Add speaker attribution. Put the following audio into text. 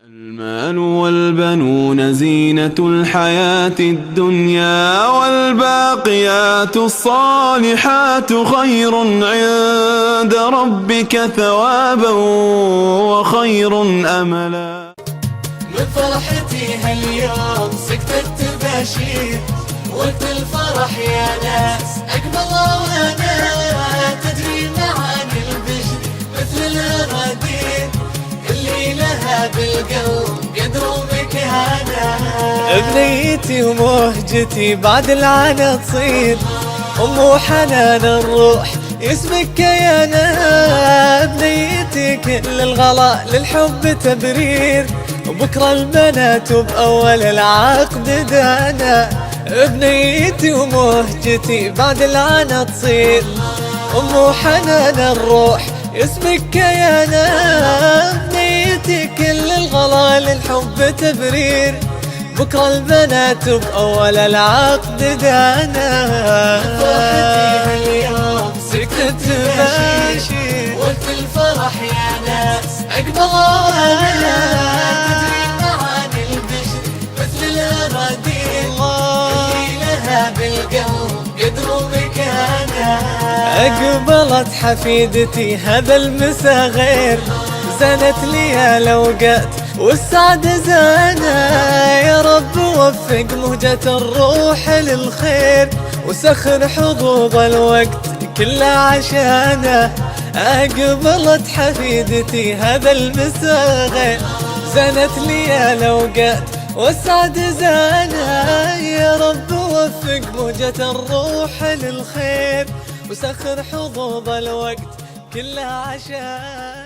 Speaker 1: المال والبنون زينة الحياة الدنيا والباقيات الصالحات خير عند ربك ثوابا وخير أملا.
Speaker 2: من فرحتي هاليوم سكتت تباشير، وقت الفرح يا ناس أقبل وأنا تجري معاني البشر مثل الأراضين اللي لها بالقلب قدر ومكانة.
Speaker 3: بنيتي ومهجتي بعد العنا تصير أم وحنان الروح يسبك كيانا. بنيتي كل الغلا للحب تبرير، وبكرة البنات وبأول العقد دانا. بنيتي ومهجتي بعد العنا تصير أم وحنان الروح يسبك كيانا. بنيتي كل الغلا للحب تبرير، بكرة البنات بأول العقد دانا.
Speaker 2: فرحتي هاليوم
Speaker 3: سكتت تباشير،
Speaker 2: وقت الفرح يا ناس أقبل وأنا تجري معاني البشر مثل الأراضين اللي لها بالقلب قدر ومكانة.
Speaker 3: أقبلت حفيدتي هذا المسا غير، زنت لي الأوقات والسعد زانا. يا رب وفق مهجة الروح للخير، وسخر حظوظ الوقت كله عشانه. أقبلت حفيدتي هذا المسا غير، زنت لي الأوقات والسعد زانا. يا رب وفق موجة الروح للخير، وسخر حظوظ الوقت كلها عشان